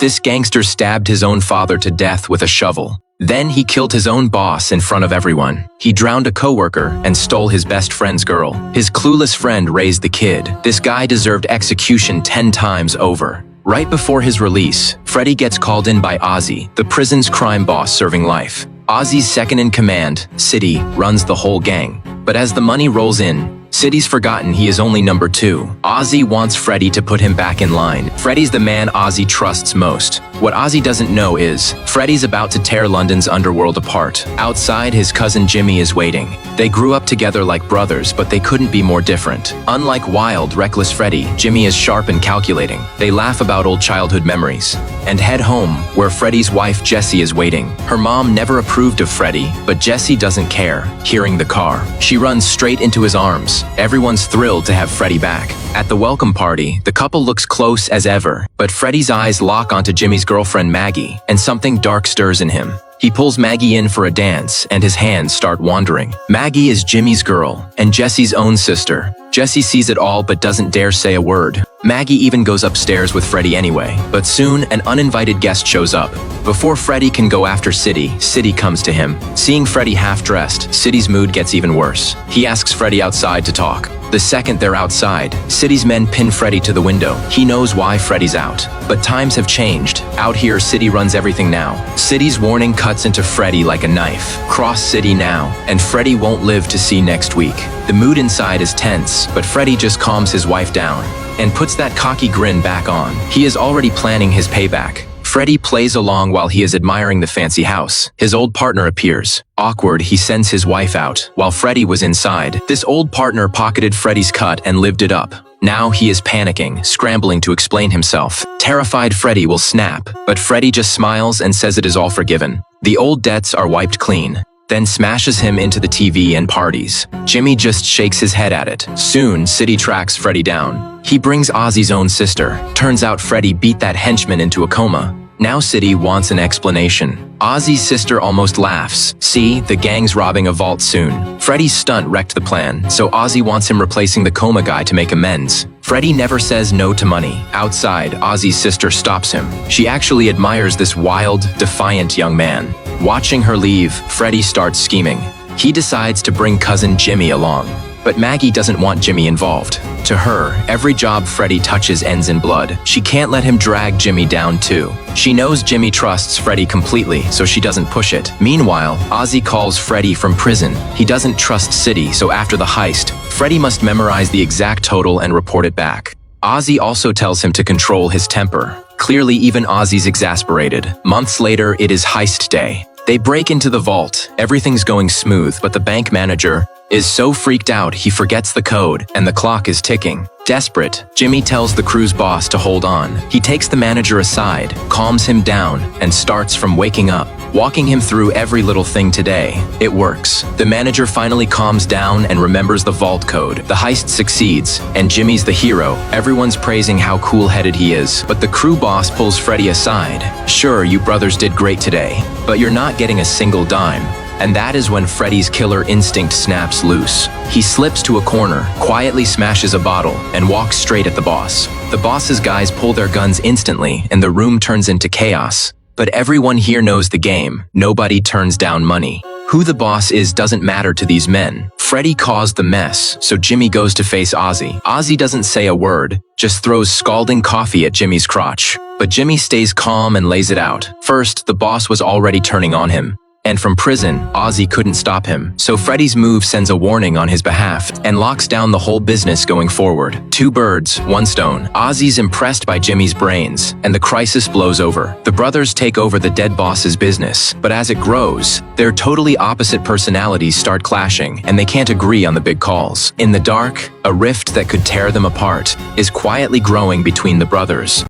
This gangster stabbed his own father to death with a shovel. Then he killed his own boss in front of everyone. He drowned a coworker and stole his best friend's girl. His clueless friend raised the kid. This guy deserved execution 10 times over. Right before his release, Freddy gets called in by Ozzy, the prison's crime boss serving life. Ozzy's second in command, City, runs the whole gang. But as the money rolls in, City's forgotten he is only number 2. Ozzy wants Freddy to put him back in line. Freddy's the man Ozzy trusts most. What Ozzy doesn't know is, Freddy's about to tear London's underworld apart. Outside, his cousin Jimmy is waiting. They grew up together like brothers, but they couldn't be more different. Unlike wild, reckless Freddy, Jimmy is sharp and calculating. They laugh about old childhood memories and head home, where Freddy's wife Jessie is waiting. Her mom never approved of Freddy, but Jessie doesn't care. Hearing the car, she runs straight into his arms. Everyone's thrilled to have Freddy back. At the welcome party, the couple looks close as ever, but Freddy's eyes lock onto Jimmy's girlfriend Maggie, and something dark stirs in him. He pulls Maggie in for a dance, and his hands start wandering. Maggie is Jimmy's girl, and Jessie's own sister. Jessie sees it all but doesn't dare say a word. Maggie even goes upstairs with Freddy anyway, but soon an uninvited guest shows up. Before Freddy can go after City, City comes to him. Seeing Freddy half-dressed, City's mood gets even worse. He asks Freddy outside to talk. The second they're outside, City's men pin Freddy to the window. He knows why Freddy's out. But times have changed. Out here, City runs everything now. City's warning cuts into Freddy like a knife. Cross City now, and Freddy won't live to see next week. The mood inside is tense, but Freddy just calms his wife down and puts that cocky grin back on. He is already planning his payback. Freddy plays along while he is admiring the fancy house. His old partner appears. Awkward, he sends his wife out, while Freddy was inside. This old partner pocketed Freddy's cut and lived it up. Now he is panicking, scrambling to explain himself. Terrified Freddy will snap, but Freddy just smiles and says it is all forgiven. The old debts are wiped clean, then smashes him into the TV and parties. Jimmy just shakes his head at it. Soon, City tracks Freddy down. He brings Ozzy's own sister. Turns out Freddy beat that henchman into a coma. Now City wants an explanation. Ozzy's sister almost laughs. See, the gang's robbing a vault soon. Freddy's stunt wrecked the plan, so Ozzy wants him replacing the coma guy to make amends. Freddy never says no to money. Outside, Ozzy's sister stops him. She actually admires this wild, defiant young man. Watching her leave, Freddy starts scheming. He decides to bring cousin Jimmy along. But Maggie doesn't want Jimmy involved. To her, every job Freddy touches ends in blood. She can't let him drag Jimmy down too. She knows Jimmy trusts Freddy completely, so she doesn't push it. Meanwhile, Ozzy calls Freddy from prison. He doesn't trust City, so after the heist, Freddy must memorize the exact total and report it back. Ozzy also tells him to control his temper. Clearly, even Ozzy's exasperated. Months later, it is heist day. They break into the vault. Everything's going smooth, but the bank manager is so freaked out he forgets the code, and the clock is ticking. Desperate, Jimmy tells the crew's boss to hold on. He takes the manager aside, calms him down, and starts from waking up, walking him through every little thing today. It works. The manager finally calms down and remembers the vault code. The heist succeeds, and Jimmy's the hero. Everyone's praising how cool-headed he is, but the crew boss pulls Freddy aside. Sure, you brothers did great today, but you're not getting a single dime. And that is when Freddy's killer instinct snaps loose. He slips to a corner, quietly smashes a bottle, and walks straight at the boss. The boss's guys pull their guns instantly, and the room turns into chaos. But everyone here knows the game. Nobody turns down money. Who the boss is doesn't matter to these men. Freddy caused the mess, so Jimmy goes to face Ozzy. Ozzy doesn't say a word, just throws scalding coffee at Jimmy's crotch. But Jimmy stays calm and lays it out. First, the boss was already turning on him. And from prison, Ozzy couldn't stop him. So Freddy's move sends a warning on his behalf and locks down the whole business going forward. 2 birds, 1 stone. Ozzy's impressed by Jimmy's brains, and the crisis blows over. The brothers take over the dead boss's business, but as it grows, their totally opposite personalities start clashing, and they can't agree on the big calls. In the dark, a rift that could tear them apart is quietly growing between the brothers.